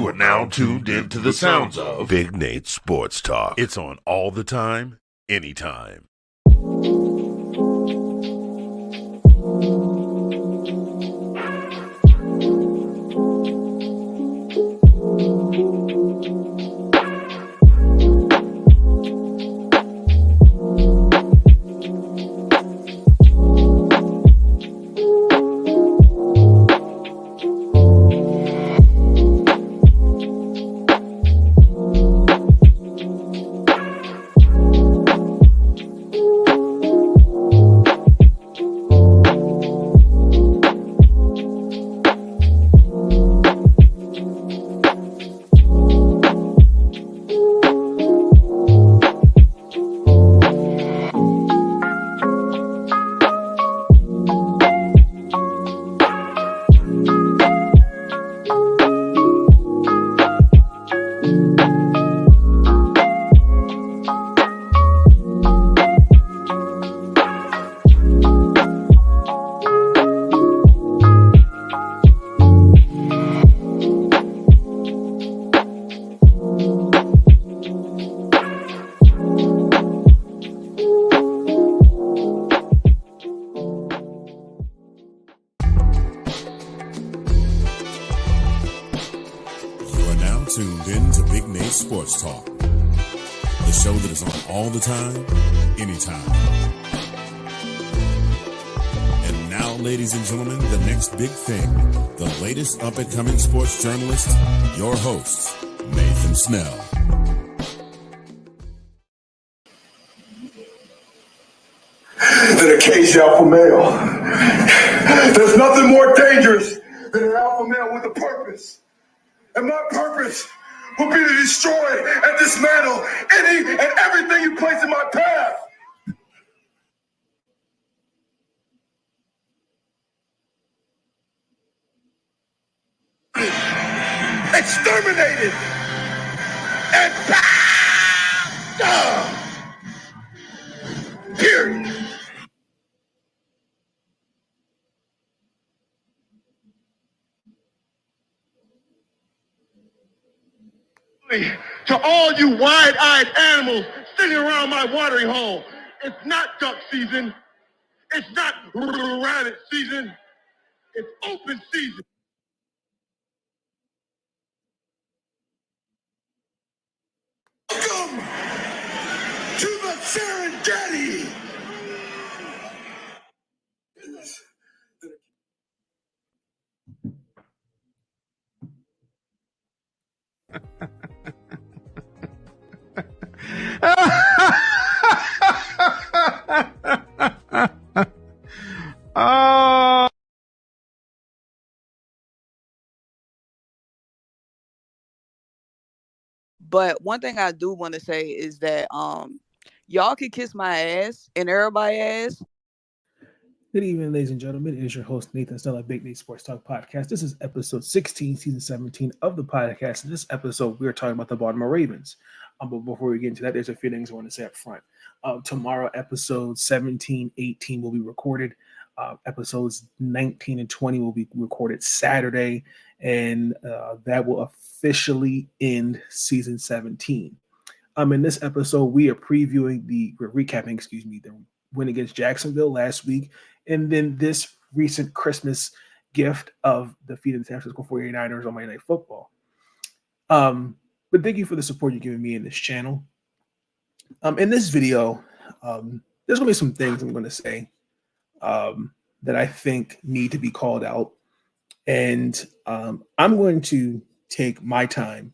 are now tuned into the sounds of Big Nate Sports Talk. It's on all the time, anytime. Tuned in to Big Nate Sports Talk, the show that is on all the time, anytime. And now, ladies and gentlemen, the next big thing, the latest up-and-coming sports journalist, your host, Nathan Snell. Than a caged alpha male. There's nothing more dangerous than an alpha male with a purpose. And my purpose will be to destroy and dismantle any and everything you place in my path. Exterminated and period. To all you wide-eyed animals sitting around my watering hole, it's not duck season. It's not rabbit season. It's open season. Welcome to the Serengeti. But one thing I do want to say is that y'all can kiss my ass and everybody's ass. Good evening, ladies and gentlemen. It is your host, Nathan Snell at Big Nate Sports Talk Podcast. This is episode 16, season 17 of the podcast. In this episode, we are talking about the Baltimore Ravens. But before we get into that, there's a few things I want to say up front. Tomorrow, episodes 17, 18 will be recorded. Episodes 19 and 20 will be recorded Saturday, and that will officially end season 17. In this episode, we're recapping the win against Jacksonville last week, and then this recent Christmas gift of defeating the San Francisco 49ers on Monday Night Football. But thank you for the support you're giving me in this channel. In this video, there's going to be some things I'm going to say that I think need to be called out. And I'm going to take my time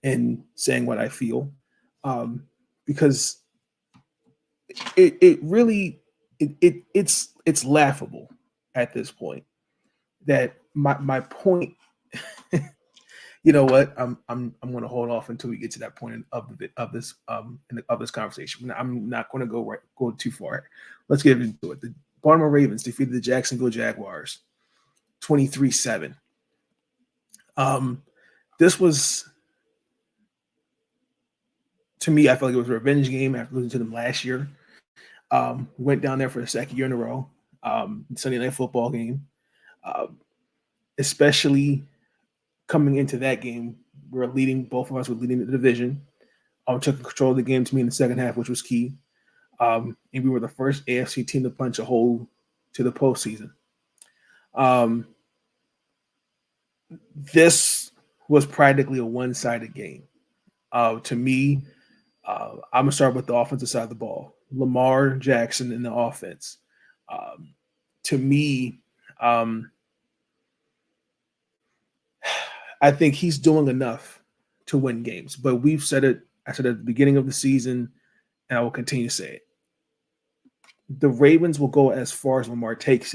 in saying what I feel, because it's laughable at this point that my point. You know what? I'm going to hold off until we get to that point of this conversation. I'm not going to go too far. Let's get into it. The Baltimore Ravens defeated the Jacksonville Jaguars 23-7. This was, to me, I felt like it was a revenge game after losing to them last year. We went down there for the second year in a row. Sunday Night Football game, especially coming into that game both of us were leading the division. Took control of the game to me in the second half, which was key. And we were the first AFC team to punch a hole to the postseason. This was practically a one-sided game. To me, I'm going to start with the offensive side of the ball. Lamar Jackson in the offense. To me, I think he's doing enough to win games. But we've said it, I said at the beginning of the season, and I will continue to say it. The Ravens will go as far as Lamar takes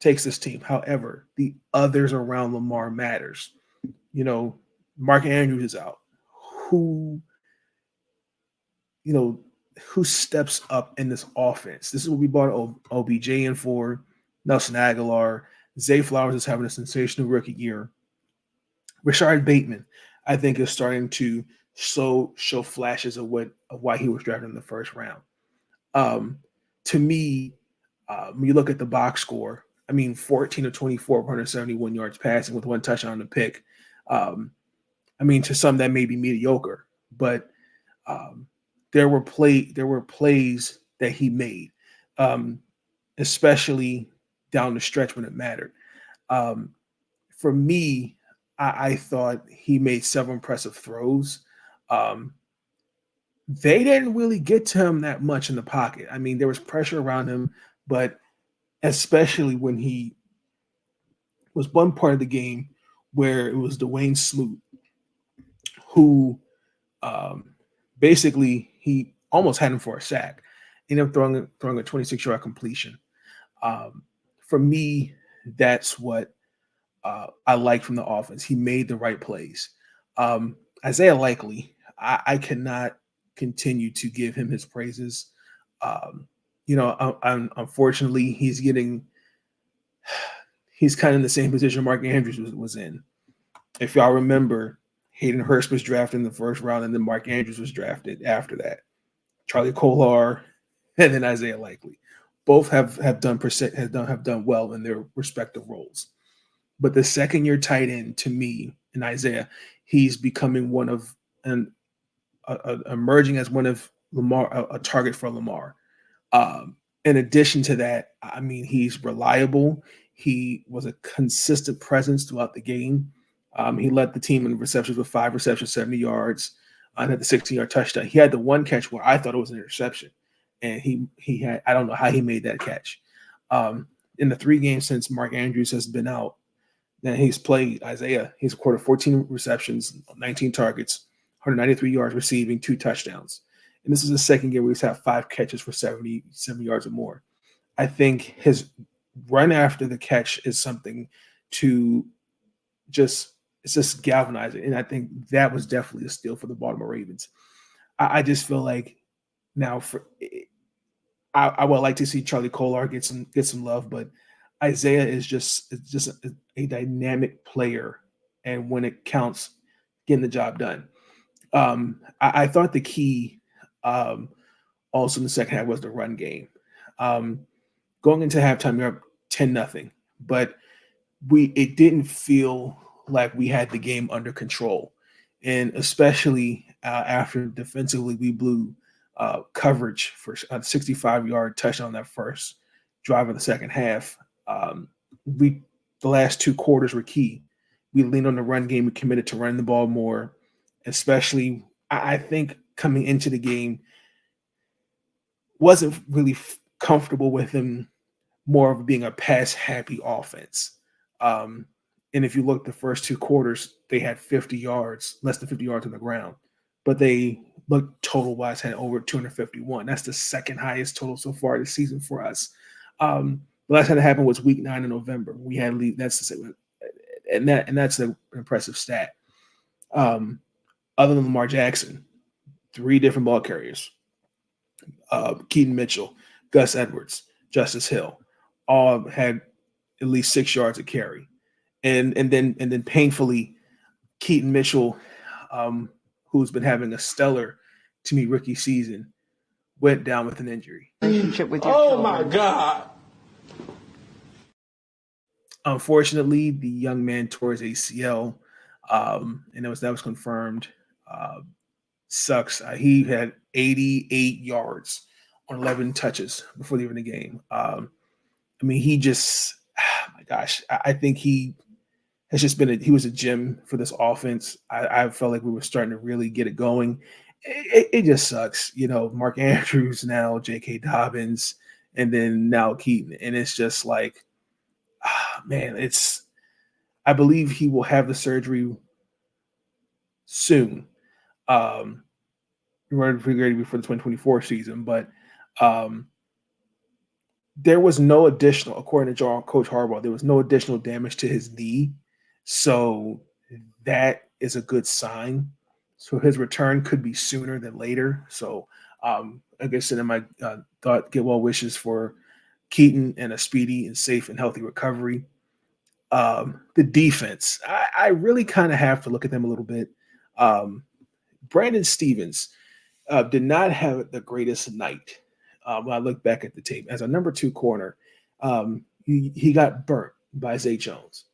this team. However, the others around Lamar matters. Mark Andrews is out. Who steps up in this offense? This is what we bought OBJ in for. Nelson Aguilar. Zay Flowers is having a sensational rookie year. Rashard Bateman, I think, is starting to show flashes of why he was drafted in the first round. To me, when you look at the box score, 14 of 24, 171 yards passing with one touchdown on the pick. To some that may be mediocre, but there were plays that he made, especially down the stretch when it mattered. For me, I thought he made several impressive throws. They didn't really get to him that much in the pocket. There was pressure around him, but especially when he was one part of the game where it was Dwayne Smoot, who basically he almost had him for a sack. Ended up throwing a 26-yard completion. For me, that's what I like from the offense. He made the right plays. Isaiah Likely, I cannot continue to give him his praises. Unfortunately, he's kind of in the same position Mark Andrews was in. If y'all remember, Hayden Hurst was drafted in the first round, and then Mark Andrews was drafted after that. Charlie Kolar, and then Isaiah Likely. Both have done well in their respective roles. But the second-year tight end, to me, in Isaiah, he's becoming emerging as one of Lamar, a target for Lamar. In addition to that, he's reliable. He was a consistent presence throughout the game. He led the team in receptions with 5 receptions, 70 yards, and had the 16-yard touchdown. He had the one catch where I thought it was an interception, and he had, I don't know how he made that catch. In the 3 games since Mark Andrews has been out, that he's played, Isaiah, he's recorded 14 receptions, 19 targets, 193 yards receiving, 2 touchdowns. And this is the second game where he's had 5 catches for 70 yards or more. I think his run after the catch is something to just galvanizing. And I think that was definitely a steal for the Baltimore Ravens. I just feel like now I would like to see Charlie Kolar get some love, but Isaiah is just a dynamic player, and when it counts, getting the job done. I thought the key also in the second half was the run game. Going into halftime, you're up 10-0, but it didn't feel like we had the game under control, and especially after defensively we blew coverage for a 65-yard touchdown on that first drive of the second half. The last 2 quarters were key. We leaned on the run game. We committed to running the ball more, especially I think coming into the game wasn't really comfortable with him more of being a pass-happy offense. And if you look the first 2 quarters, they had 50 yards, less than 50 yards on the ground, but they looked total-wise had over 251. That's the second highest total so far this season for us. The last time that happened was week 9 in November. We had that's an impressive stat. Other than Lamar Jackson, 3 different ball carriers, Keaton Mitchell, Gus Edwards, Justice Hill, all had at least 6 yards of carry, and then painfully, Keaton Mitchell, who's been having a stellar, to me, rookie season, went down with an injury. Relationship with your children. My God. Unfortunately, the young man tore his ACL And that was confirmed. Sucks. He had 88 yards on 11 touches before leaving the game. I mean, he just, my gosh, I think he has just been he was a gem for this offense. I felt like we were starting to really get it going. It just sucks, Mark Andrews now, J.K. Dobbins, and then now Keaton, and it's just like, man, I believe he will have the surgery soon. Ready before the 2024 season, but there was no additional, according to Coach Harbaugh, there was no additional damage to his knee. So that is a good sign. So his return could be sooner than later. So I guess in my get well wishes for Keaton and a speedy and safe and healthy recovery. The defense, I really kind of have to look at them a little bit. Brandon Stevens did not have the greatest night. When I look back at the tape, as a number 2 corner, he got burnt by Zay Jones,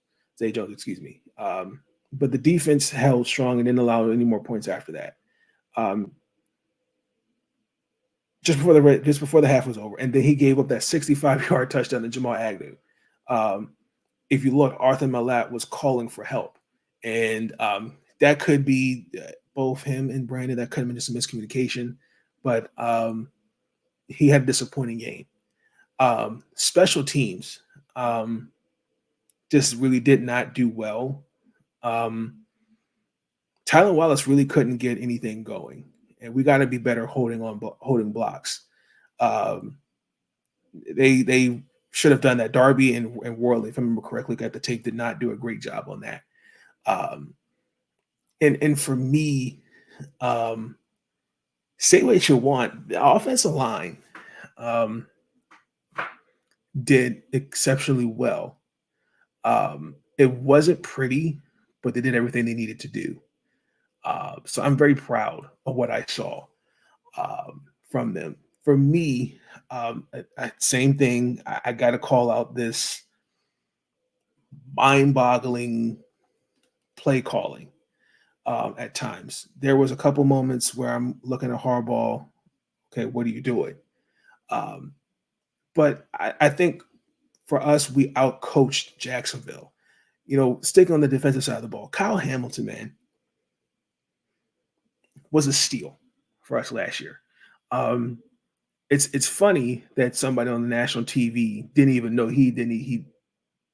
excuse me. But the defense held strong and didn't allow any more points after that. Just before the half was over, and then he gave up that 65-yard touchdown to Jamal Agnew. If you look, Arthur Malat was calling for help, and that could be both him and Brandon. That could have been just a miscommunication, but he had a disappointing game. Special teams just really did not do well. Tylan Wallace really couldn't get anything going, and we got to be better holding blocks. They should have done that. Darby and Worley, if I remember correctly, got the tape, did not do a great job on that. And for me, say what you want, the offensive line did exceptionally well. It wasn't pretty, but they did everything they needed to do. So I'm very proud of what I saw from them. For me, same thing. I got to call out this mind-boggling play calling at times. There was a couple moments where I'm looking at Harbaugh. Okay, what are you doing? But I think for us, we outcoached Jacksonville. Sticking on the defensive side of the ball, Kyle Hamilton, man, was a steal for us last year. It's funny that somebody on the national TV didn't even know he didn't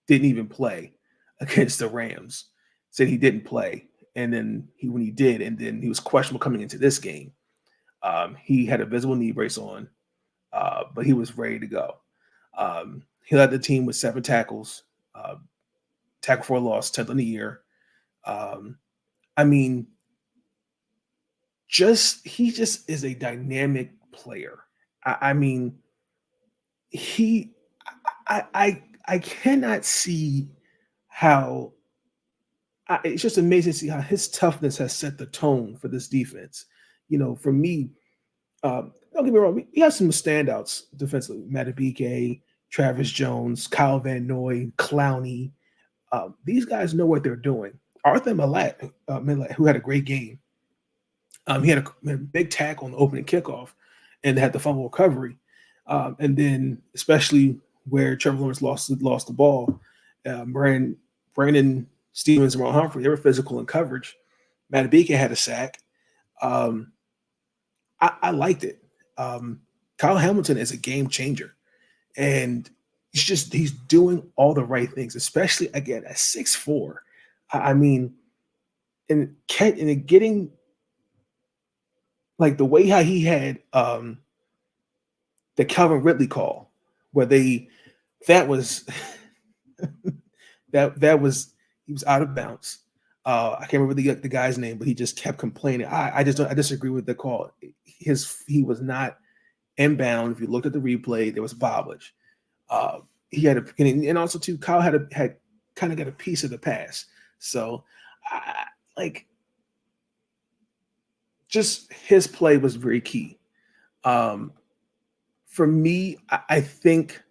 even play against the Rams. Said he didn't play, and then when he did, and then he was questionable coming into this game. He had a visible knee brace on, but he was ready to go. He led the team with 7 tackles, tackle for a loss, 10th in the year. I mean, he just is a dynamic player. I mean, I cannot see how. It's just amazing to see how his toughness has set the tone for this defense. For me, don't get me wrong, he has some standouts defensively. Madubuike, Travis Jones, Kyle Van Noy, Clowney. These guys know what they're doing. Arthur Malat, who had a great game. He had a big tackle on the opening kickoff and had the fumble recovery. And then especially where Trevor Lawrence lost the ball, Brandon Stevens and Ron Humphrey, they were physical in coverage. Madubuike had a sack. I liked it. Kyle Hamilton is a game changer. And he's doing all the right things, especially, again, at 6'4". I mean, and getting – like the way how he had the Calvin Ridley call, where that was he was out of bounds. I can't remember the guy's name, but he just kept complaining. I disagree with the call. He was not inbound. If you looked at the replay, there was bobblage. He had and also too, Kyle had kind of got a piece of the pass. So just his play was very key. For me, I think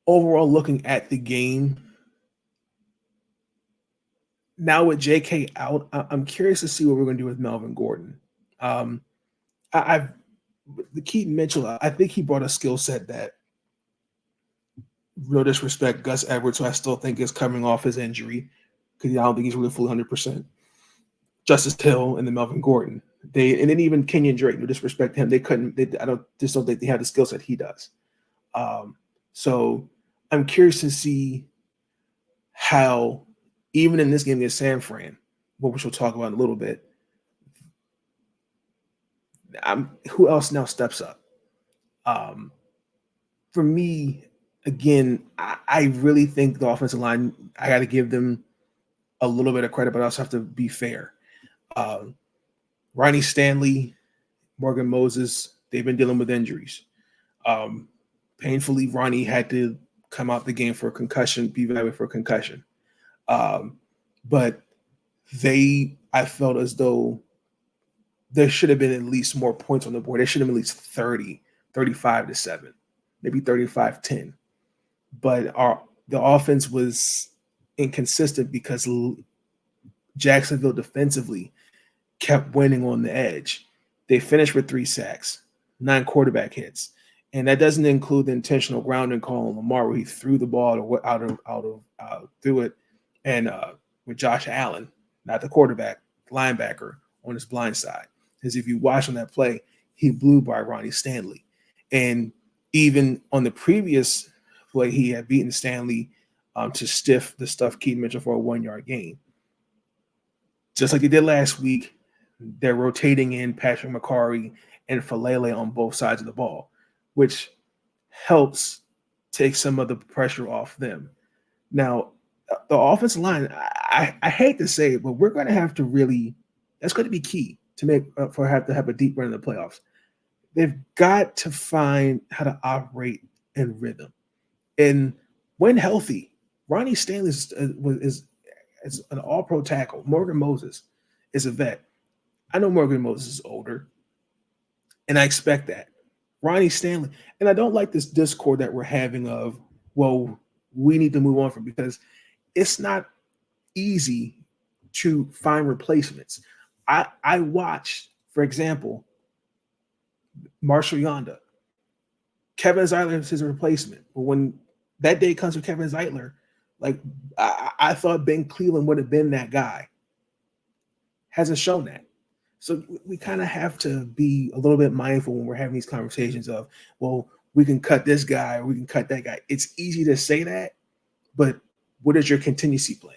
overall, looking at the game, Now with JK out, I'm curious to see what we're going to do with Melvin Gordon. I've the Keaton Mitchell. I think he brought a skill set that, real disrespect, Gus Edwards, who I still think is coming off his injury because I don't think he's really fully 100%. Justice Hill and then Melvin Gordon. And then even Kenyon Drake, no disrespect to him, they couldn't. I don't think they have the skill set he does. So I'm curious to see how, even in this game against San Fran, which we'll talk about in a little bit, who else now steps up? For me, again, I really think the offensive line, I got to give them a little bit of credit, but I also have to be fair. Ronnie Stanley, Morgan Moses, they've been dealing with injuries. Painfully, Ronnie had to come out the game for a concussion, be evaluated for a concussion. But I felt as though there should have been at least more points on the board. There should have been at least 30, 35-7, maybe 35-10. But the offense was inconsistent because Jacksonville defensively kept winning on the edge. They finished with 3 sacks, 9 quarterback hits. And that doesn't include the intentional grounding call on Lamar, where he threw the ball through it, and with Josh Allen, not the quarterback, linebacker, on his blind side. Because if you watch on that play, he blew by Ronnie Stanley. And even on the previous play, he had beaten Stanley to stuff Keaton Mitchell for a 1-yard gain. Just like he did last week, they're rotating in Patrick McCarry and Falele on both sides of the ball, which helps take some of the pressure off them. Now, the offensive line, I hate to say it, but we're going to have to really – that's going to be key to have a deep run in the playoffs. They've got to find how to operate in rhythm. And when healthy, Ronnie Stanley is an all-pro tackle. Morgan Moses is a vet. I know Morgan Moses is older, and I expect that. Ronnie Stanley, and I don't like this discord that we're having of, well, we need to move on from, because it's not easy to find replacements. I watched, for example, Marshall Yonda. Kevin Zeitler is his replacement. But when that day comes with Kevin Zeitler, like I thought Ben Cleveland would have been that guy. Hasn't shown that. So we kind of have to be a little bit mindful when we're having these conversations of, well, we can cut this guy or we can cut that guy. It's easy to say that, but what is your contingency plan?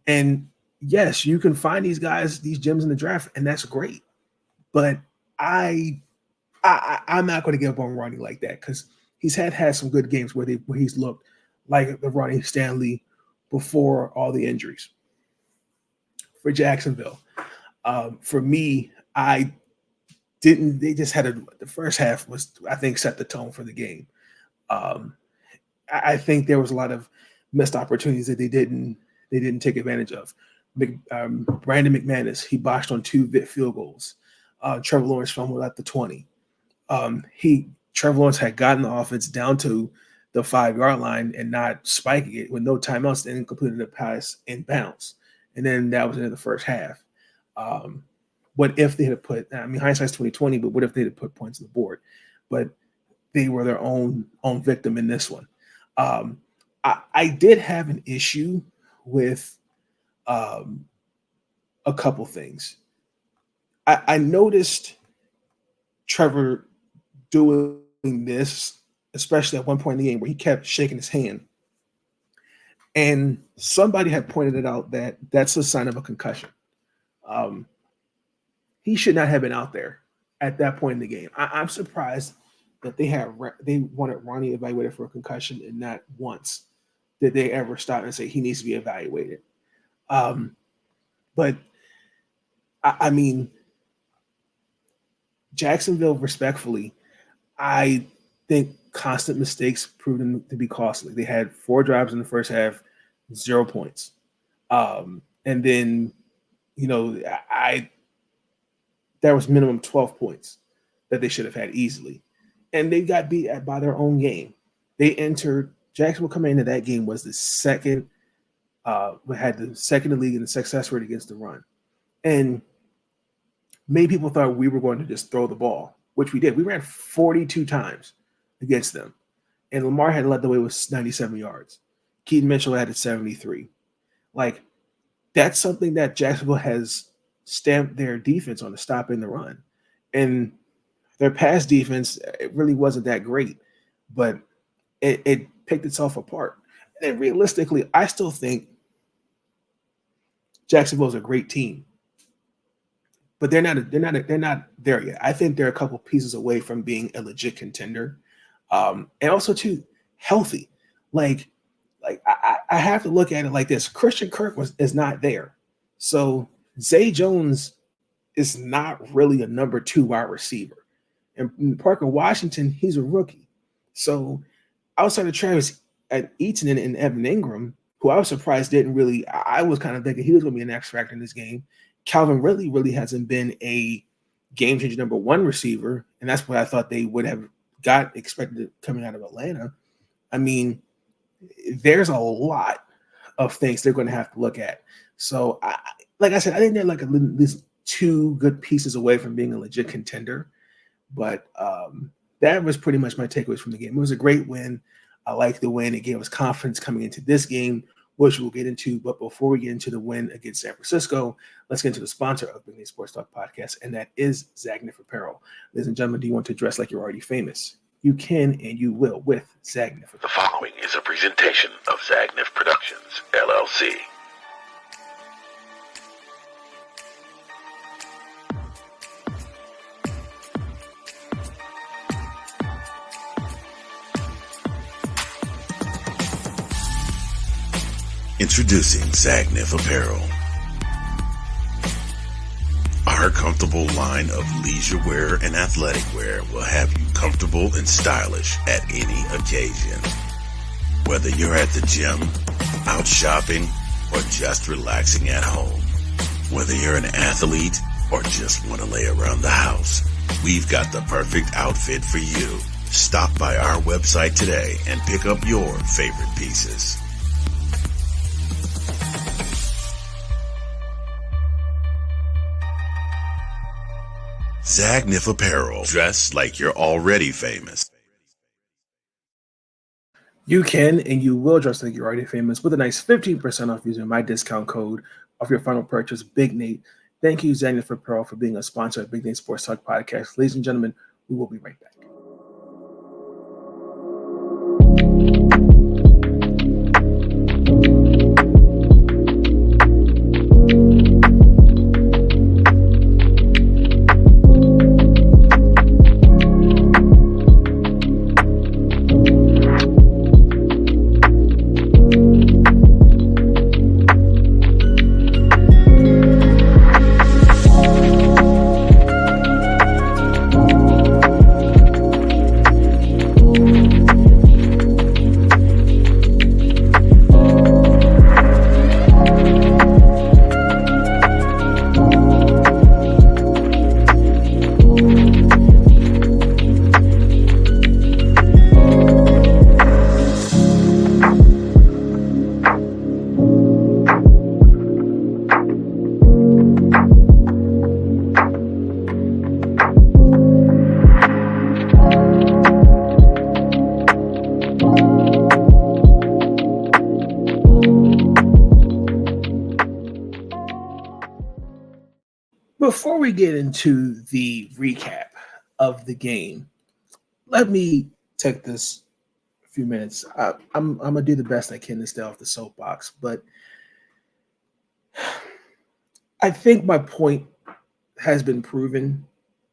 And yes, you can find these guys, these gems in the draft, and that's great. But I'm not going to give up on Ronnie like that, because he's had some good games where he's looked like the Ronnie Stanley before all the injuries. For Jacksonville, for me, they just had the first half was, I think, set the tone for the game. I think there was a lot of missed opportunities that they didn't take advantage of. Brandon McManus, he botched on 2 field goals. Trevor Lawrence fumbled at the 20. Trevor Lawrence had gotten the offense down to the 5-yard line and not spiking it with no timeouts, and completed the pass in bounds. And then that was into the first half. What if they had put, hindsight's 2020, but what if they had put points on the board? But they were their own victim in this one. I did have an issue with a couple things. I noticed Trevor doing this, especially at one point in the game where he kept shaking his hand. And somebody had pointed it out that that's a sign of a concussion. He should not have been out there at that point in the game. I'm surprised that they wanted Ronnie evaluated for a concussion, and not once did they ever stop and say he needs to be evaluated. But I mean, Jacksonville, respectfully, I think constant mistakes proved them to be costly. They had 4 drives in the first half, 0 points. And then, there was minimum 12 points that they should have had easily. And they got beat by their own game. Jacksonville coming into that game was the second We had the second in the league in the success rate against the run. And many people thought we were going to just throw the ball, which we did. We ran 42 times against them. And Lamar had led the way with 97 yards. Keaton Mitchell had 73. Like, that's something that Jacksonville has stamped their defense on, to stopping the run. And their pass defense, it really wasn't that great, but it picked itself apart. And realistically, I still think Jacksonville is a great team, but they're not there yet. I think they're a couple pieces away from being a legit contender, and also too healthy. Like I have to look at it like this: Christian Kirk is not there, so Zay Jones is not really a number 2 wide receiver, and Parker Washington, he's a rookie. So outside of Travis Etienne and Evan Ingram, who I was surprised didn't really, I was kind of thinking he was going to be an X factor in this game. Calvin Ridley really hasn't been a game-changing number 1 receiver, and that's what I thought they would have expected coming out of Atlanta. I mean, there's a lot of things they're going to have to look at. So, like I said, I think they're like at least 2 good pieces away from being a legit contender. But that was pretty much my takeaways from the game. It was a great win. I like the win. It gave us confidence coming into this game, which we'll get into. But before we get into the win against San Francisco, let's get into the sponsor of Big Nate Sports Talk Podcast, and that is Zagnif Apparel. Ladies and gentlemen, do you want to dress like you're already famous? You can and you will with Zagnif. The following is a presentation of Zagnif Productions, LLC. Introducing Zagnif Apparel. Our comfortable line of leisure wear and athletic wear will have you comfortable and stylish at any occasion. Whether you're at the gym, out shopping, or just relaxing at home. Whether you're an athlete or just want to lay around the house, we've got the perfect outfit for you. Stop by our website today and pick up your favorite pieces. Zagnif Apparel. Dress like you're already famous. You can and you will dress like you're already famous with a nice 15% off using my discount code of your final purchase, Big Nate. Thank you, Zagnif Apparel, for being a sponsor of Big Nate Sports Talk Podcast. Ladies and gentlemen, we will be right back. Before we get into the recap of the game, let me take this few minutes. I'm gonna do the best I can to stay off the soapbox, but I think my point has been proven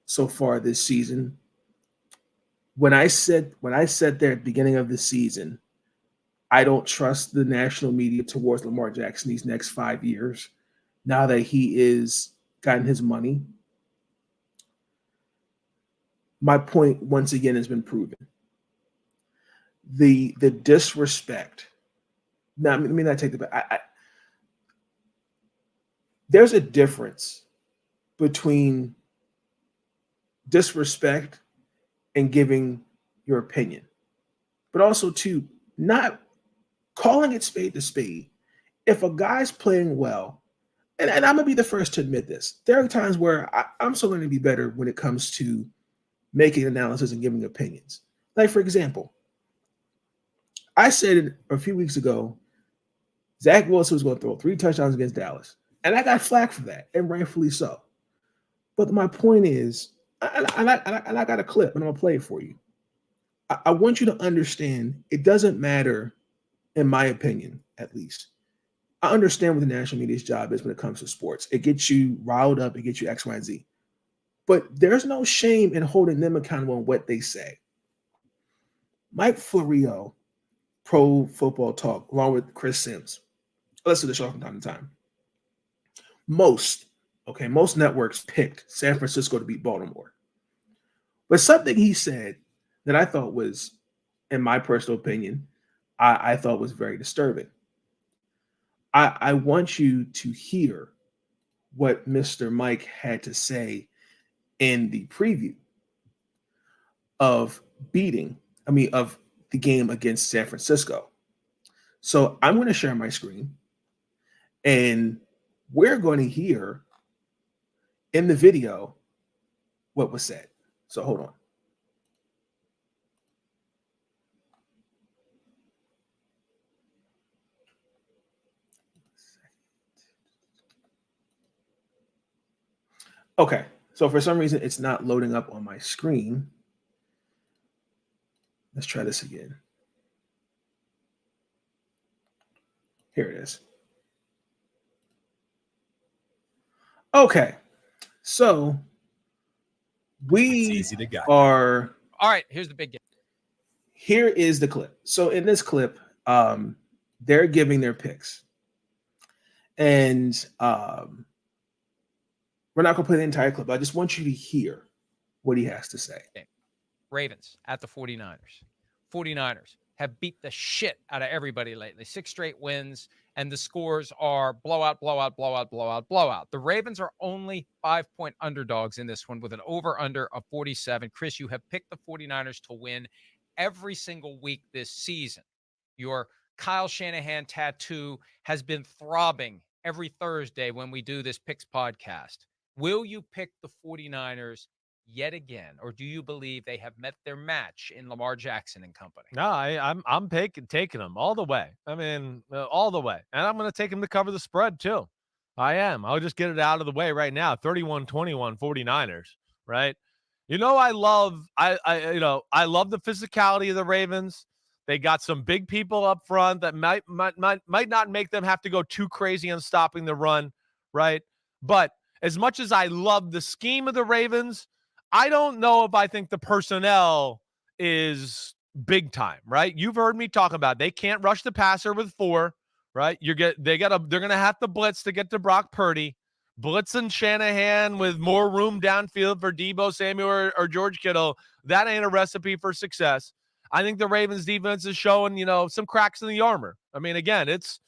so far this season. When I said there at the beginning of the season, I don't trust the national media towards Lamar Jackson these next 5 years, now that he is gotten his money, my point once again has been proven. The disrespect. Now, let me not take the back. There's a difference between disrespect and giving your opinion, but also too not calling it spade to spade if a guy's playing well, and I'm gonna be the first to admit this, there are times where I'm still going to be better when it comes to making analysis and giving opinions. Like, for example, I said a few weeks ago, Zach Wilson was going to throw 3 touchdowns against Dallas. And I got flack for that, and rightfully so. But my point is, and I got a clip, and I'm going to play it for you. I want you to understand it doesn't matter, in my opinion, at least. I understand what the national media's job is when it comes to sports. It gets you riled up, it gets you X, Y, and Z. But there's no shame in holding them accountable on what they say. Mike Florio, Pro Football Talk, along with Chris Sims, listen to the show from time to time. Most networks picked San Francisco to beat Baltimore. But something he said that I thought was, in my personal opinion, I thought was very disturbing. I want you to hear what Mr. Mike had to say in the preview of the game against San Francisco. So I'm going to share my screen, and we're going to hear in the video what was said. So hold on. Okay, so for some reason it's not loading up on my screen. Let's try this again. Here it is. Okay, so we are. All right, here's the big game. Here is the clip. So in this clip, they're giving their picks, and we're not going to play the entire clip. I just want you to hear what he has to say. Ravens at the 49ers. 49ers have beat the shit out of everybody lately. 6 straight wins, and the scores are blowout, blowout, blowout, blowout, blowout. The Ravens are only 5-point underdogs in this one with an over-under of 47. Chris, you have picked the 49ers to win every single week this season. Your Kyle Shanahan tattoo has been throbbing every Thursday when we do this Picks podcast. Will you pick the 49ers yet again, or do you believe they have met their match in Lamar Jackson and company? No, I'm taking them all the way. I mean, all the way. And I'm going to take them to cover the spread too. I am. I'll just get it out of the way right now. 31-21 49ers, right? I love the physicality of the Ravens. They got some big people up front that might not make them have to go too crazy on stopping the run, right? But as much as I love the scheme of the Ravens, I don't know if I think the personnel is big time, right? You've heard me talk about they can't rush the passer with 4, right? They're going to have to blitz to get to Brock Purdy. Blitz and Shanahan with more room downfield for Deebo Samuel or George Kittle. That ain't a recipe for success. I think the Ravens defense is showing, some cracks in the armor. I mean, again, it's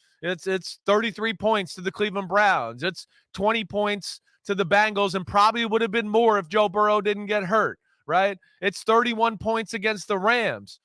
33 points to the Cleveland Browns. It's 20 points to the Bengals, and probably would have been more if Joe Burrow didn't get hurt, right? It's 31 points against the Rams.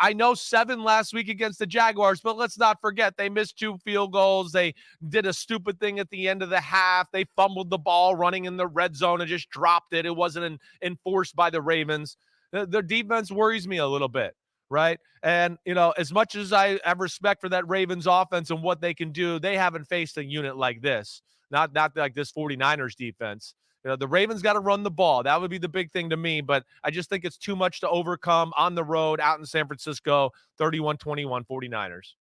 I know 7 last week against the Jaguars, but let's not forget they missed 2 field goals. They did a stupid thing at the end of the half. They fumbled the ball running in the red zone and just dropped it. It wasn't enforced by the Ravens. The defense worries me a little bit, right? And, as much as I have respect for that Ravens offense and what they can do, they haven't faced a unit like this. Not like this 49ers defense. The Ravens got to run the ball. That would be the big thing to me, but I just think it's too much to overcome on the road out in San Francisco. 31-21 49ers.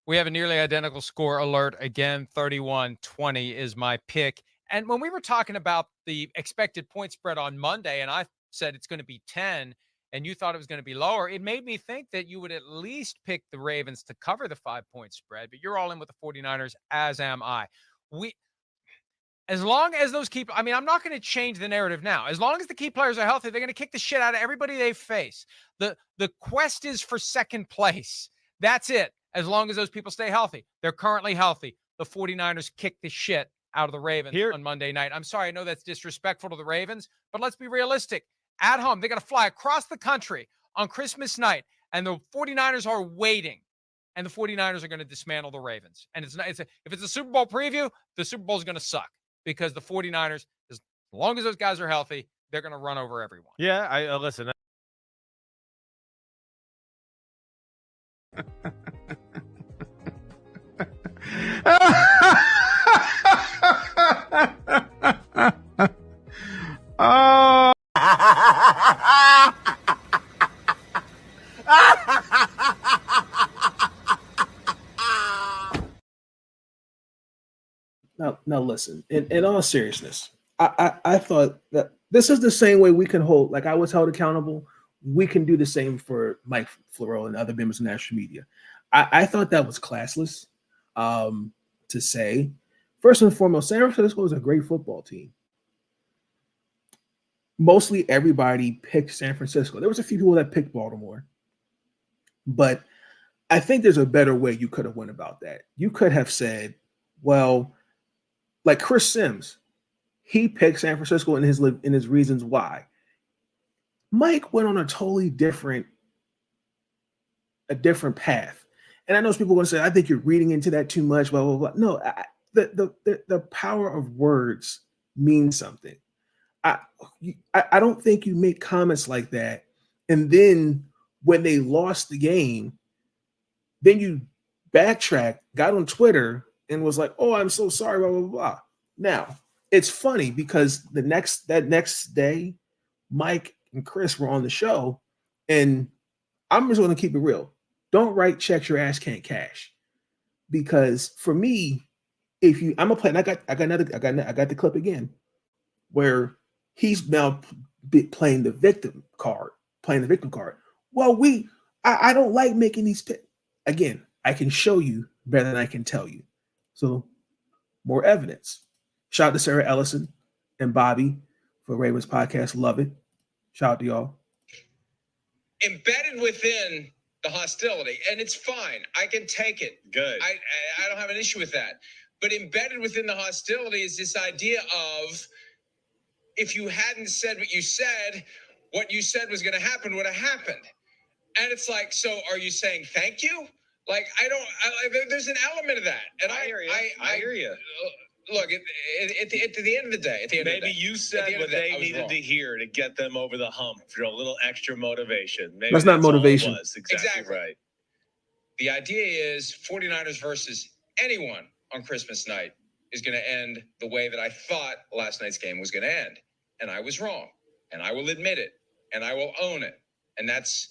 We have a nearly identical score alert. Again, 31-20 is my pick. And when we were talking about the expected point spread on Monday, and I said it's going to be 10, and you thought it was going to be lower, it made me think that you would at least pick the Ravens to cover the 5-point spread, but you're all in with the 49ers, as am I. As long as those I'm not going to change the narrative now. As long as the key players are healthy, they're going to kick the shit out of everybody they face. The quest is for second place. That's it. As long as those people stay healthy. They're currently healthy. The 49ers kick the shit out of the Ravens on Monday night. I'm sorry, I know that's disrespectful to the Ravens, but let's be realistic. At home, they got to fly across the country on Christmas night, and the 49ers are waiting and the 49ers are going to dismantle the Ravens. And if it's a Super Bowl preview, the Super Bowl is going to suck because the 49ers, as long as those guys are healthy, they're going to run over everyone. Yeah, I listen. Oh. Now listen, in all seriousness, I thought that this is the same way we can hold, like I was held accountable. We can do the same for Mike Floreau and other members of national media. I thought that was classless to say. First and foremost, San Francisco is a great football team. Mostly everybody picked San Francisco. There was a few people that picked Baltimore, but I think there's a better way you could have went about that. You could have said, well, like Chris Sims, he picked San Francisco in his reasons why. Mike went on a totally different path. And I know people are going to say, I think you're reading into that too much, blah, blah, blah. No, the power of words means something. I don't think you make comments like that. And then when they lost the game, then you backtrack, got on Twitter and was like, oh, I'm so sorry, blah, blah, blah. Now, it's funny because that next day, Mike and Chris were on the show, and I'm just going to keep it real. Don't write checks your ass can't cash. Because for me, I'm a player, and I got the clip again where he's now playing the victim card. Well, I don't like making these picks. Again, I can show you better than I can tell you. So more evidence. Shout out to Sarah Ellison and Bobby for Ravens podcast. Love it. Shout out to y'all. Embedded within the hostility, and it's fine. I can take it. Good. I don't have an issue with that. But embedded within the hostility is this idea of if you hadn't said what you said was going to happen would have happened. And it's like, so are you saying thank you? Like, there's an element of that. And I hear you. Look, at the end of the day, maybe you said what they needed to hear to get them over the hump for a little extra motivation. Maybe that's not motivation. All it was. Exactly right. The idea is 49ers versus anyone on Christmas night is going to end the way that I thought last night's game was going to end. And I was wrong. And I will admit it. And I will own it. And that's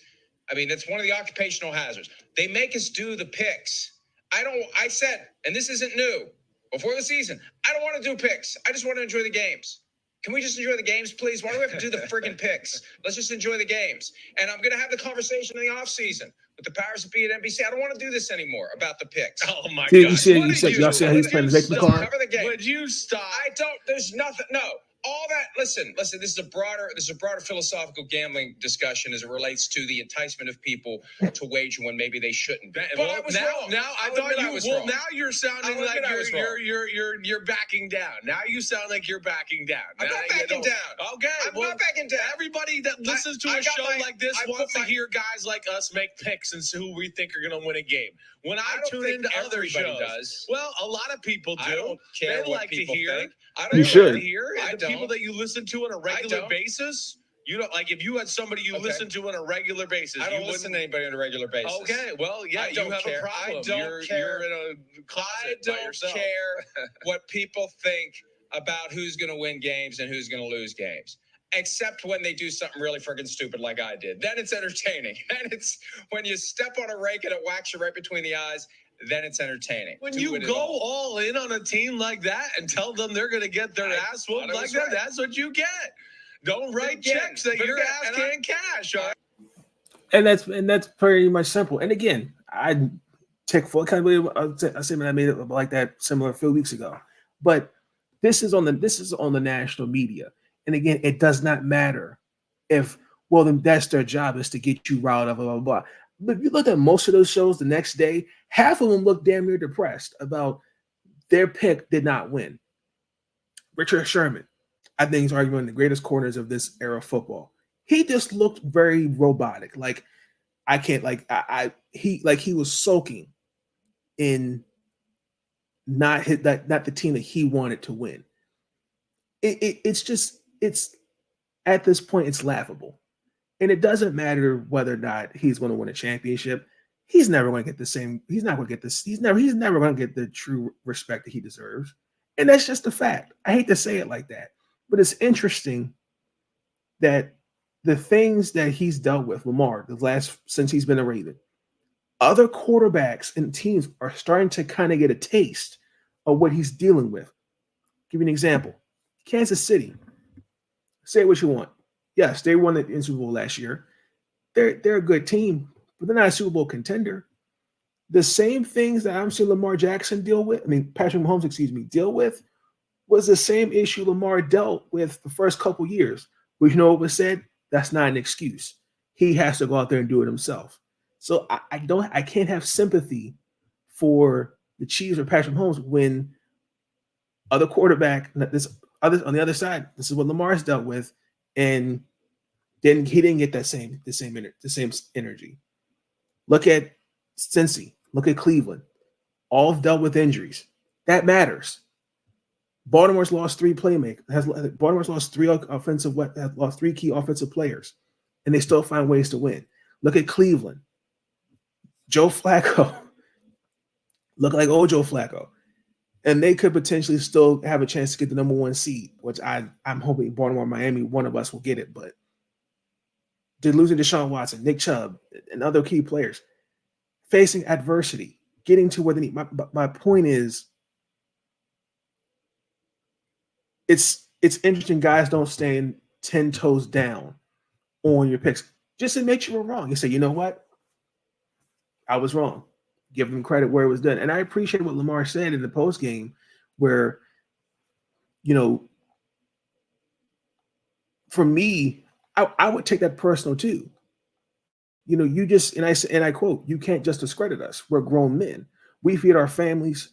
one of the occupational hazards. They make us do the picks. I said, and this isn't new, before the season, I don't want to do picks. I just want to enjoy the games. Can we just enjoy the games, please? Why do we have to do the friggin' picks? Let's just enjoy the games. And I'm going to have the conversation in the offseason with the powers that be at NBC. I don't want to do this anymore about the picks. Oh, my God. You said y'all see how he's playing the victim card? Cover the game. Would you stop? There's nothing. No. All that, listen, this is a broader philosophical gambling discussion as it relates to the enticement of people to wager when maybe they shouldn't. But I was wrong. Now now you're sounding like you're backing down. Now you sound like you're backing down. I'm not backing down. Okay. I'm not backing down. Everybody that listens to a show like this wants to hear guys like us make picks and who we think are going to win a game. When I tune into other shows, well, a lot of people do. I don't care they what like people to hear. think. You should. The people that you listen to on a regular basis, you don't like if you had somebody you listen to on a regular basis. I don't listen to anybody on a regular basis. Okay, well, yeah, you have a problem. I don't care. You're in a closet I don't by yourself. care what people think about who's going to win games and who's going to lose games. Except when they do something really freaking stupid like I did. Then it's entertaining. And it's when you step on a rake and it whacks you right between the eyes, then it's entertaining. When you go all in on a team like that and tell them they're going to get their ass whooped like that, that's what you get. Don't write checks that your ass can't cash. All right? And that's pretty much simple. And again, I take full accountability. I said I made it like that similar a few weeks ago. But this is on the national media. And again, it does not matter if then that's their job is to get you riled up, blah, blah, blah. But if you look at most of those shows the next day, half of them look damn near depressed about their pick did not win. Richard Sherman, I think, is arguing the greatest corners of this era of football. He just looked very robotic. Like I can't he was sulking in not the team that he wanted to win. It's at this point it's laughable. And it doesn't matter whether or not he's going to win a championship. He's never going to get the same. He's not going to get this. He's never going to get the true respect that he deserves. And that's just a fact. I hate to say it like that, but it's interesting that the things that he's dealt with, Lamar, since he's been a Raven, other quarterbacks and teams are starting to kind of get a taste of what he's dealing with. Give you an example. Kansas City. Say what you want. Yes, they won the Super Bowl last year. They're a good team, but they're not a Super Bowl contender. The same things that I'm seeing Lamar Jackson deal with, Patrick Mahomes, deal with, was the same issue Lamar dealt with the first couple years. But you know what was said? That's not an excuse. He has to go out there and do it himself. So I can't have sympathy for the Chiefs or Patrick Mahomes when other quarterback, on the other side, this is what Lamar's dealt with. And then he didn't get the same energy. Look at Cincy. Look at Cleveland. All have dealt with injuries. That matters. Baltimore's lost three playmakers. Baltimore's lost three key offensive players, and they still find ways to win. Look at Cleveland. Joe Flacco. Look like old Joe Flacco. And they could potentially still have a chance to get the number 1 seed, which I'm hoping Baltimore, Miami, one of us will get it. But they're losing Deshaun Watson, Nick Chubb, and other key players, facing adversity, getting to where they need. My point is, it's interesting. Guys don't stand 10 toes down on your picks. Just admit you were wrong. You say, you know what? I was wrong. Give them credit where it was done. And I appreciate what Lamar said in the post game where, for me, I would take that personal too. You just, and I quote, you can't just discredit us. We're grown men. We feed our families.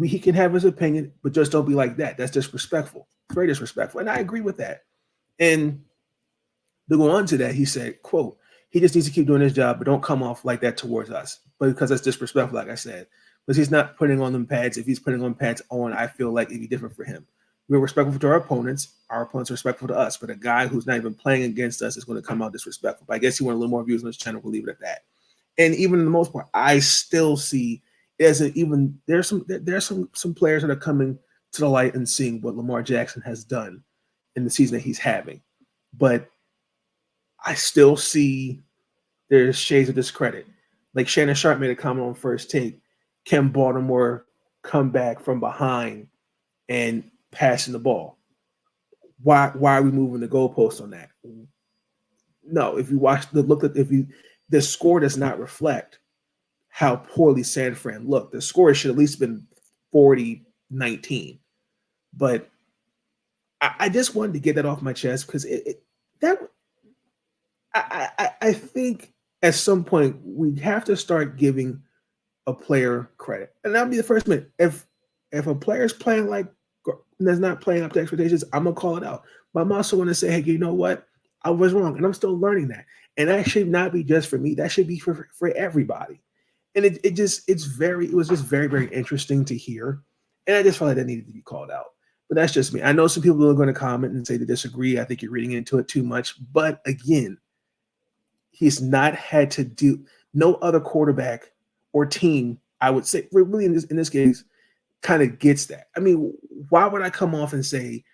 He can have his opinion, but just don't be like that. That's disrespectful. Very disrespectful. And I agree with that. And to go on to that, he said, quote, he just needs to keep doing his job, but don't come off like that towards us. But because that's disrespectful, like I said. Because he's not putting on them pads. If he's putting on pads I feel like it'd be different for him. We're respectful to our opponents. Our opponents are respectful to us. But a guy who's not even playing against us is going to come out disrespectful. But I guess he wanted a little more views on his channel. We'll leave it at that. And even in the most part, I still see there's some players that are coming to the light and seeing what Lamar Jackson has done in the season that he's having. But I still see there's shades of discredit. Like Shannon Sharp made a comment on First Take. Can Baltimore come back from behind and passing the ball? Why are we moving the goalpost on that? No, if you watch the score does not reflect how poorly San Fran looked. The score should at least been 40-19. But I just wanted to get that off my chest because I think at some point we have to start giving a player credit. And I'll be the first minute. If a player's playing like that's not playing up to expectations, I'm gonna call it out. But I'm also gonna say, hey, you know what? I was wrong, and I'm still learning that. And that should not be just for me. That should be for everybody. And it was just very, very interesting to hear. And I just felt like that needed to be called out. But that's just me. I know some people are going to comment and say they disagree. I think you're reading into it too much. But again, he's not had to do no other quarterback or team, I would say, really in this case, kind of gets that. I mean, why would I come off and say,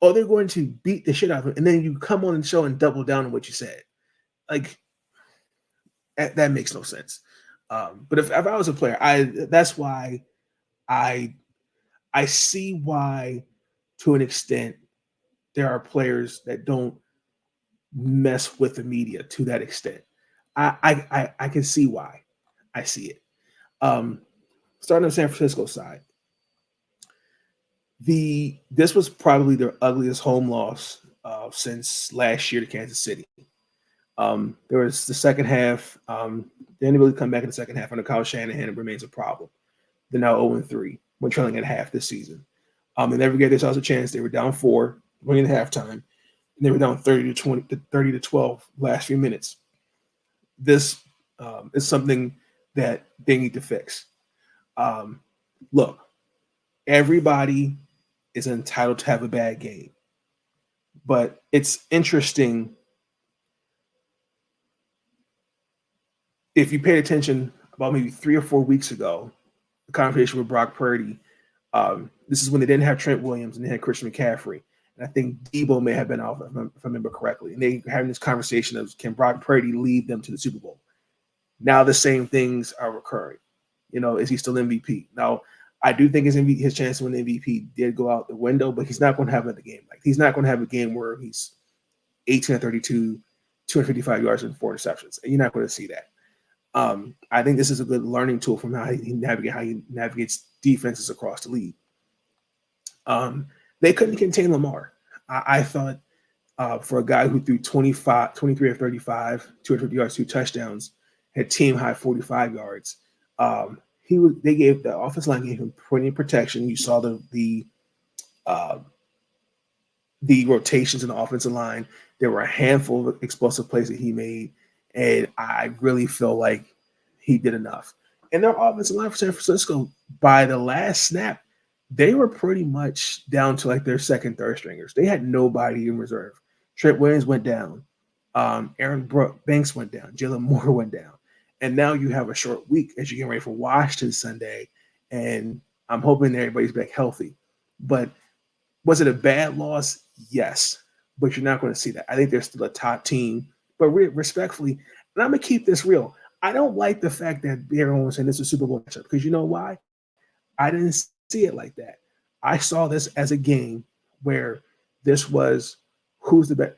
oh, they're going to beat the shit out of him, and then you come on the show and double down on what you said? Like, that makes no sense. But if I was a player, that's why I see why, to an extent, there are players that don't mess with the media to that extent. I can see why. I see it. Starting on the San Francisco side, this was probably their ugliest home loss since last year to Kansas City. There was the second half. They didn't really come back in the second half under Kyle Shanahan. It remains a problem. They're now 0-3 when trailing at half this season. They never gave themselves a chance. They were down 4 going into halftime, and they were down 30-12 last few minutes. This It's something that they need to fix. Look, everybody is entitled to have a bad game, but it's interesting if you paid attention about maybe 3 or 4 weeks ago, the conversation with Brock Purdy. This is when they didn't have Trent Williams and they had Christian McCaffrey. And I think Debo may have been off, if I remember correctly. And they were having this conversation of, can Brock Purdy lead them to the Super Bowl? Now the same things are recurring. Is he still MVP? Now, I do think his chance to win the MVP did go out the window, but he's not going to have another game. He's not going to have a game where he's 18 of 32, 255 yards and 4 interceptions. And you're not going to see that. I think this is a good learning tool from how he navigates defenses across the league. They couldn't contain Lamar. I thought for a guy who threw 23 of 35, 250 yards, 2 touchdowns, had team high 45 yards. They gave the offensive line gave him plenty of protection. You saw the rotations in the offensive line. There were a handful of explosive plays that he made, and I really feel like he did enough. And their offensive line for San Francisco, by the last snap, they were pretty much down to their second, third stringers. They had nobody in reserve. Trent Williams went down. Aaron Banks went down. Jalen Moore went down. And now you have a short week as you get ready for Washington Sunday. And I'm hoping everybody's back healthy. But was it a bad loss? Yes. But you're not going to see that. I think they're still a top team. But respectfully, and I'm going to keep this real, I don't like the fact that everyone was saying this is a Super Bowl matchup, because you know why? I didn't see it like that. I saw this as a game where this was who's the best.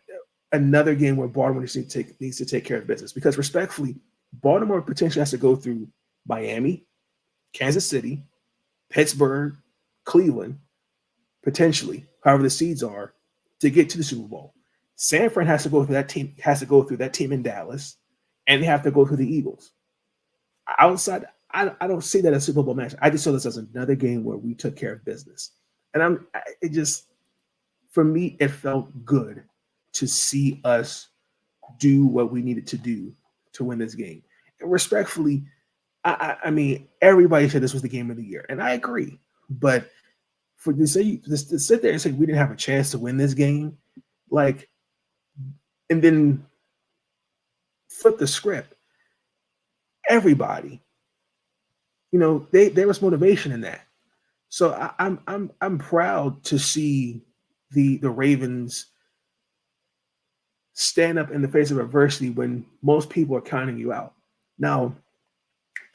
Another game where Baltimore needs to take care of business, because respectfully, Baltimore potentially has to go through Miami, Kansas City, Pittsburgh, Cleveland, potentially, however the seeds are, to get to the Super Bowl. San Fran has to go through that team in Dallas, and they have to go through the Eagles. Outside, I don't see that as a Super Bowl match. I just saw this as another game where we took care of business. And for me, it felt good to see us do what we needed to do to win this game. And respectfully, I mean, everybody said this was the game of the year, and I agree. But to sit there and say we didn't have a chance to win this game, and then flip the script, everybody, there was motivation in that. So I'm proud to see the Ravens stand up in the face of adversity when most people are counting you out. Now,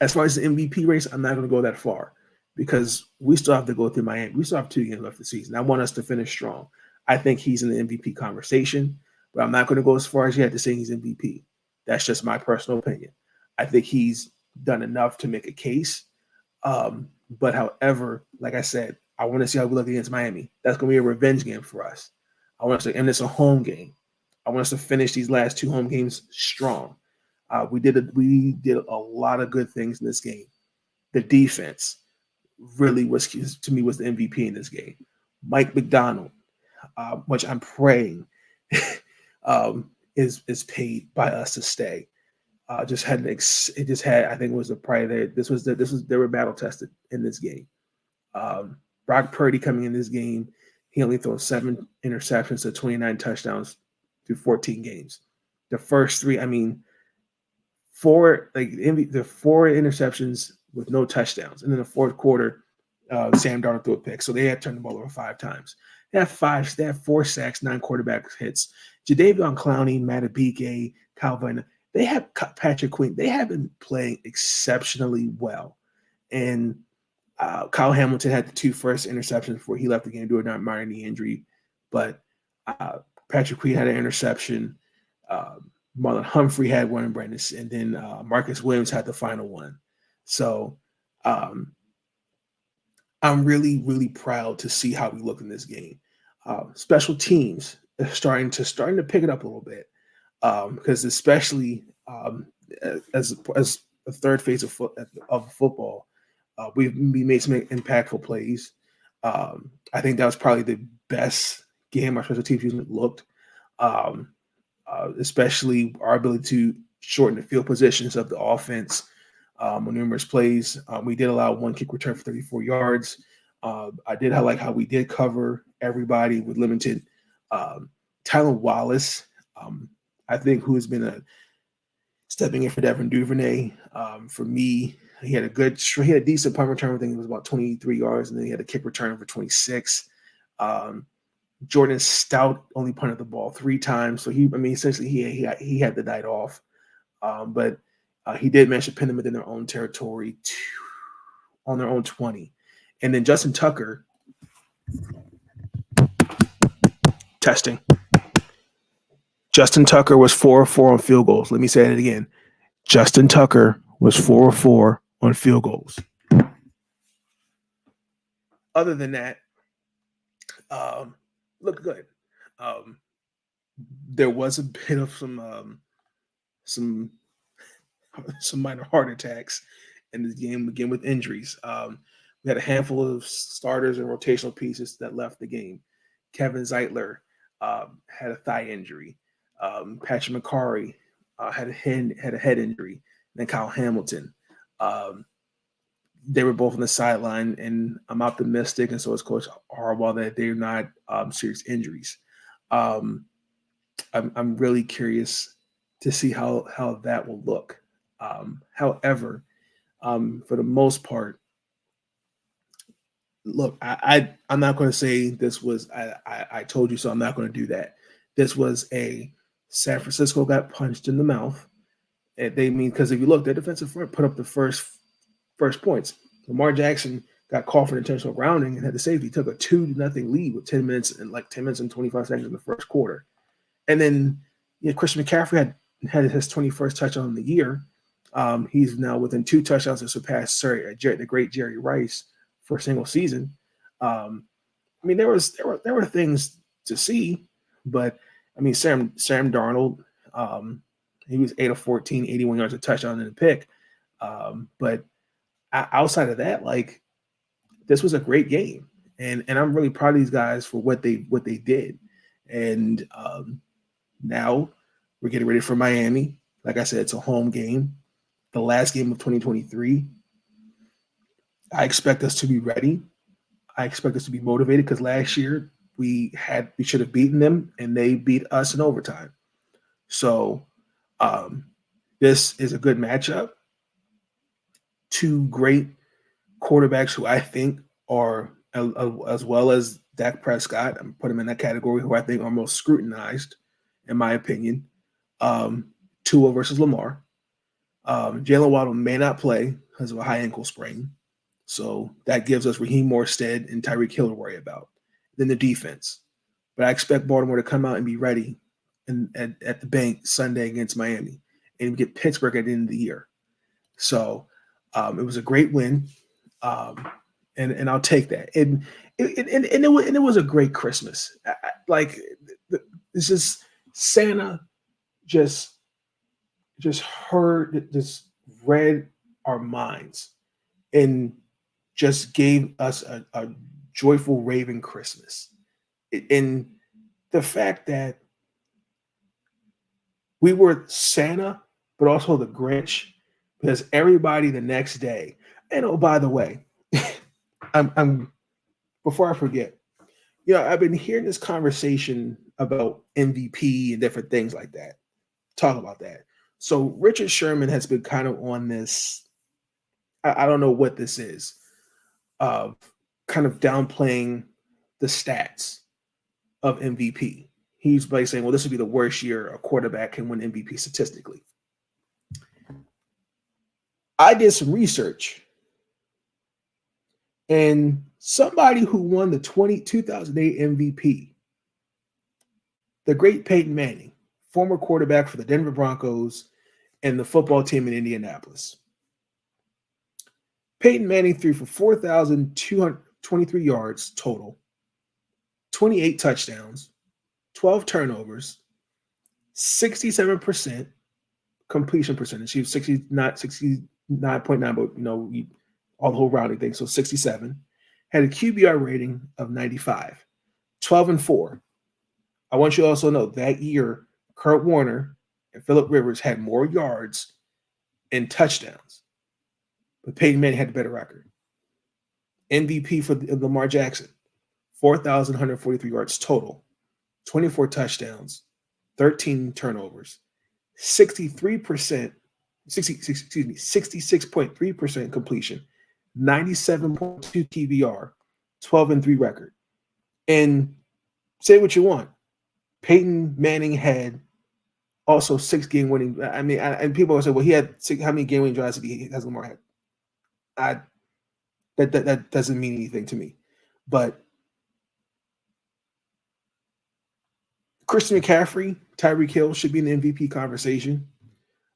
as far as the MVP race, I'm not going to go that far, because we still have to go through Miami. We still have 2 games left of the season. I want us to finish strong. I think he's in the MVP conversation, but I'm not going to go as far as yet to say he's MVP. That's just my personal opinion. I think he's done enough to make a case. But however, like I said, I want to see how we look against Miami. That's going to be a revenge game for us. And it's a home game. I want us to finish these last 2 home games strong. We did a lot of good things in this game. The defense really was the MVP in this game. Mike McDonald, which I'm praying is paid by us to stay. I think it was they were battle tested in this game. Brock Purdy coming in this game, he only throws 7 interceptions to 29 touchdowns through 14 games. The first 3, the 4 interceptions with no touchdowns, and then the fourth quarter, Sam Darnold threw a pick, so they had turned the ball over 5 times. They have 4 sacks, 9 quarterback hits. Jadeveon Clowney, Matabike, Calvin. They have Patrick Queen. They have been playing exceptionally well. And Kyle Hamilton had the 2 first interceptions before he left the game due to a minor knee injury. But Patrick Queen had an interception. Marlon Humphrey had one, and then Marcus Williams had the final one. So I'm really, really proud to see how we look in this game. Special teams are starting to pick it up a little bit, because especially as a third phase of football, we made some impactful plays. I think that was probably the best game our special teams looked. Especially our ability to shorten the field positions of the offense on numerous plays. We did allow one kick return for 34 yards. I did like how we did cover everybody with limited. Tyler Wallace, I think, who has been stepping in for Devin Duvernay. For me, he had a decent punt return. I think it was about 23 yards, and then he had a kick return for 26. Jordan Stout only punted the ball 3 times, so essentially he had the night off. But he did manage to pin them within their own territory on their own 20. And then Justin Tucker, testing. Justin Tucker was 4 of 4 on field goals. Let me say it again. Justin Tucker was 4 of 4 on field goals. Other than that, looked good. There was a bit of some minor heart attacks in the game, again with injuries. We had a handful of starters and rotational pieces that left the game. Kevin Zeitler had a thigh injury. Patrick McCarry had a head injury. And then Kyle Hamilton. They were both on the sideline, and I'm optimistic, and so is Coach Harbaugh, that they're not serious injuries. I'm really curious to see how that will look. However, for the most part, look, I'm not going to say this was I told you so. I'm not going to do that. This was a San Francisco got punched in the mouth. Because if you look, their defensive front put up the first points. Lamar Jackson got called for intentional grounding and had the safety. He took a 2-0 lead with 10 minutes and 25 seconds in the first quarter. And then Christian McCaffrey had his 21st touchdown of the year. He's now within 2 touchdowns to surpass the great Jerry Rice for a single season. There were things to see, but Sam Darnold, he was 8 of 14, 81 yards, a touchdown and a pick. But outside of that, this was a great game, and I'm really proud of these guys for what they did. And now we're getting ready for Miami. Like I said, it's a home game, the last game of 2023. I expect us to be ready. I expect us to be motivated, because last year we should have beaten them, and they beat us in overtime. So this is a good matchup. 2 great quarterbacks who I think are, as well as Dak Prescott, I'm putting him in that category, who I think are most scrutinized, in my opinion. Tua versus Lamar. Jalen Waddle may not play because of a high ankle sprain. So that gives us Raheem Morstead and Tyreek Hill to worry about. Then the defense. But I expect Baltimore to come out and be ready at the bank Sunday against Miami and get Pittsburgh at the end of the year. So it was a great win, and I'll take that. And it was a great Christmas. It's just Santa just read our minds and just gave us a joyful, raving Christmas. And the fact that we were Santa, but also the Grinch, because everybody the next day, and oh, by the way, I'm before I forget, I've been hearing this conversation about MVP and different things like that. Talk about that. So Richard Sherman has been kind of on this, I don't know what this is, of kind of downplaying the stats of MVP. He's basically saying, well, this would be the worst year a quarterback can win MVP statistically. I did some research, and somebody who won the 2008 MVP, the great Peyton Manning, former quarterback for the Denver Broncos and the football team in Indianapolis. Peyton Manning threw for 4,223 yards total, 28 touchdowns, 12 turnovers, 67% completion percentage. He was 69.9, but all the whole rounding thing. So 67. Had a QBR rating of 95, 12-4. I want you to also know that year, Kurt Warner and Phillip Rivers had more yards and touchdowns, but Peyton Manning had the better record. MVP for Lamar Jackson, 4,143 yards total, 24 touchdowns, 13 turnovers, 66.3% completion, 97.2 TVR, 12-3 record. And say what you want, Peyton Manning had also 6 game-winning. I mean, and people will say, "Well, he had 6. How many game-winning drives did he has Lamar had?" That doesn't mean anything to me. But Christian McCaffrey, Tyreek Hill should be in the MVP conversation.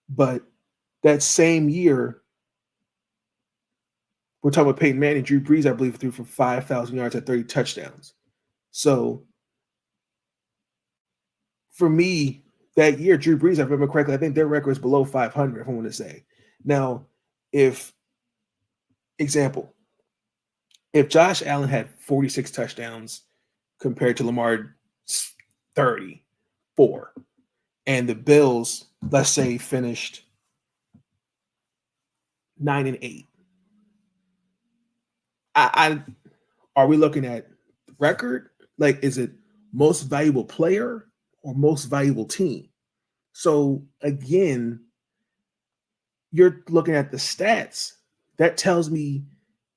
But that same year, we're talking about Peyton Manning. Drew Brees, I believe, threw for 5,000 yards at 30 touchdowns. So for me, that year, Drew Brees, I remember correctly, I think their record was below 500, if I want to say. Now, if Josh Allen had 46 touchdowns compared to Lamar's 34, and the Bills, let's say, finished 9-8, are we looking at record? Like, is it most valuable player or most valuable team? So again, you're looking at the stats. That tells me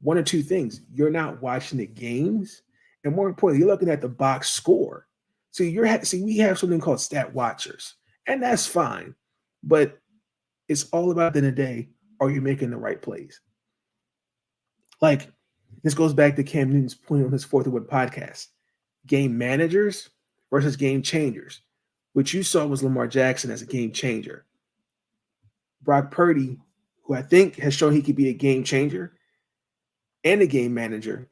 one or two things. You're not watching the games, and more importantly, you're looking at the box score. So we have something called stat watchers, and that's fine. But it's all about, at the end of the day, are you making the right plays? Like, this goes back to Cam Newton's point on his Fourth and Wood podcast. Game managers versus game changers. What you saw was Lamar Jackson as a game changer. Brock Purdy, who I think has shown he could be a game changer and a game manager.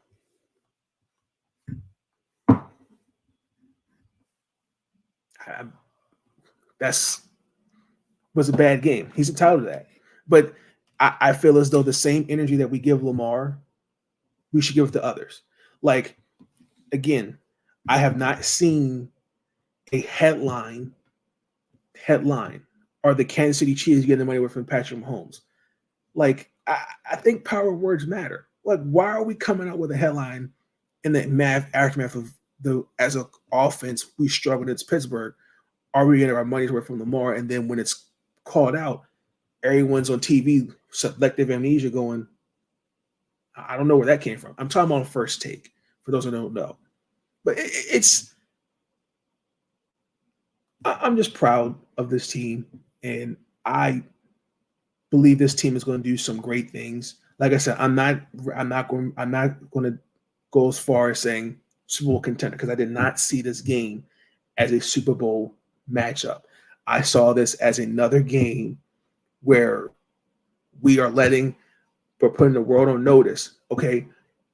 Was a bad game. He's entitled to that. But I feel as though the same energy that we give Lamar, we should give it to others. Like, again, I have not seen a headline or the Kansas City Chiefs getting the money away from Patrick Mahomes. Like, I think power words matter. Like, why are we coming out with a headline in the aftermath of as an offense we struggled against Pittsburgh? Are we getting our money's worth from Lamar? And then when it's called out, everyone's on TV, selective amnesia, going, I don't know where that came from. I'm talking about First Take, for those who don't know. But I'm just proud of this team, and I believe this team is going to do some great things. Like I said, I'm not going to go as far as saying Super Bowl contender, because I did not see this game as a Super Bowl matchup. I saw this as another game where we're putting the world on notice. Okay,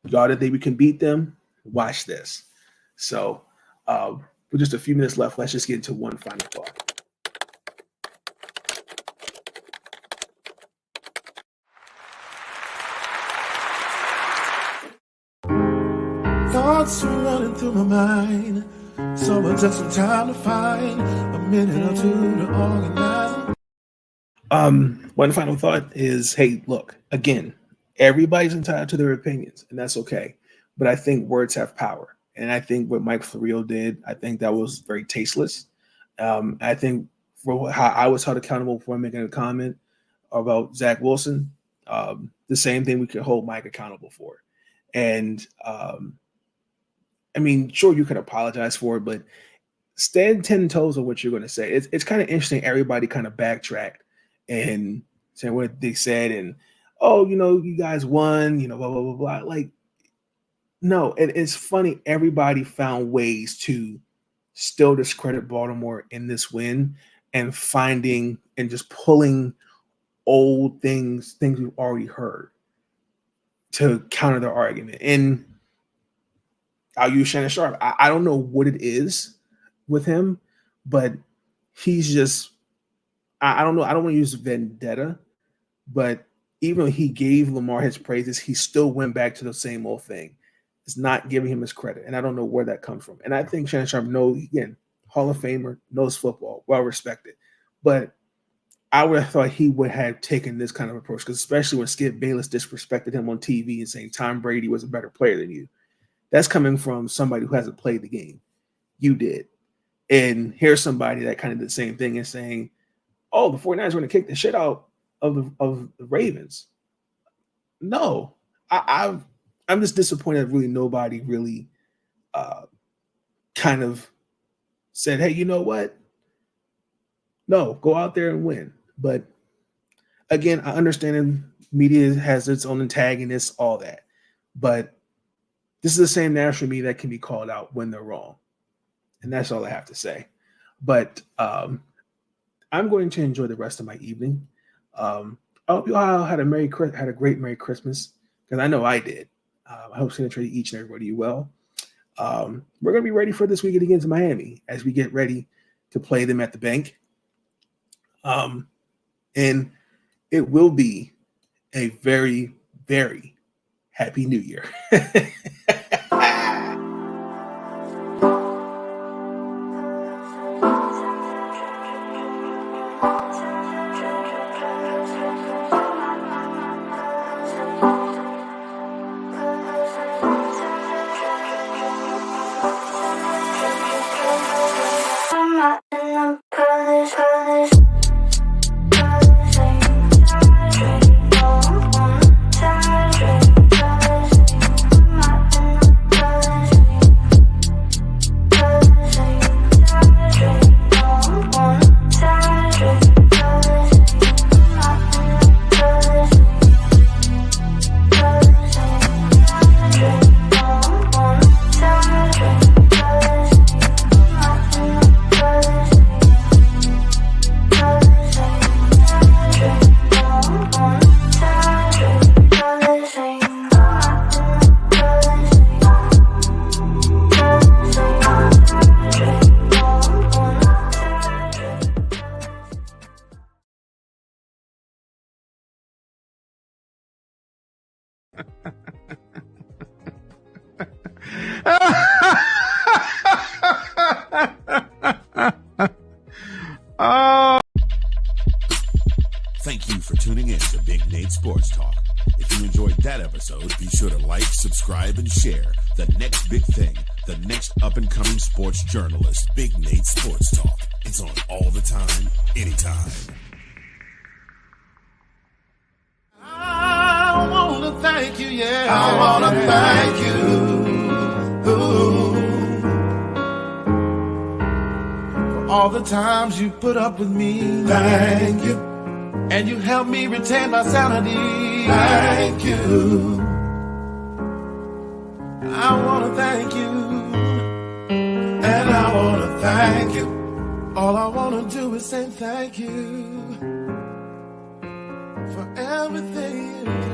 y'all didn't think we can beat them? Watch this. So with just a few minutes left, let's just get into one final thought. Thoughts are running through my mind. So I took some time to find a minute or two to organize. One final thought is, hey, look, again, everybody's entitled to their opinions, and that's okay. But I think words have power. And I think what Mike Florio did, I think that was very tasteless. I think for how I was held accountable for making a comment about Zach Wilson, the same thing we could hold Mike accountable for. And I mean, sure, you can apologize for it, but stand 10 toes on what you're going to say. It's kind of interesting. Everybody kind of backtracked and said what they said, and you guys won, blah, blah, blah, blah. Like, no, it's funny. Everybody found ways to still discredit Baltimore in this win, and finding and just pulling old things we've already heard to counter their argument. And I'll use Shannon Sharp. I don't know what it is with him, but he's just, I don't know. I don't want to use vendetta, but even though he gave Lamar his praises, he still went back to the same old thing. It's not giving him his credit. And I don't know where that comes from. And I think Shannon Sharp knows, again, Hall of Famer, knows football, well respected. But I would have thought he would have taken this kind of approach, because especially when Skip Bayless disrespected him on TV and saying Tom Brady was a better player than you. That's coming from somebody who hasn't played the game. You did. And here's somebody that kind of did the same thing and saying, oh, the 49ers are going to kick the shit out of the Ravens. No. I'm just disappointed that really nobody really kind of said, hey, you know what? No, go out there and win. But again, I understand media has its own antagonists, all that. But this is the same national media that can be called out when they're wrong. And that's all I have to say. But I'm going to enjoy the rest of my evening. I hope you all had a great Merry Christmas, because I know I did. I hope it's going to treat each and everybody well. We're going to be ready for this weekend against Miami as we get ready to play them at the bank. And it will be a very, very happy New Year. Thank you for tuning in to Big Nate Sports Talk. If you enjoyed that episode, be sure to like, subscribe, and share the next big thing, the next up-and-coming sports journalist, Big Nate Sports Talk. It's on all the time, anytime. I want to thank you, yeah. I want to thank you. Ooh. For all the times you put up with me. Thank you. And you helped me retain my sanity. Thank you. I want to thank you. And I want to thank you. All I want to do is say thank you for everything.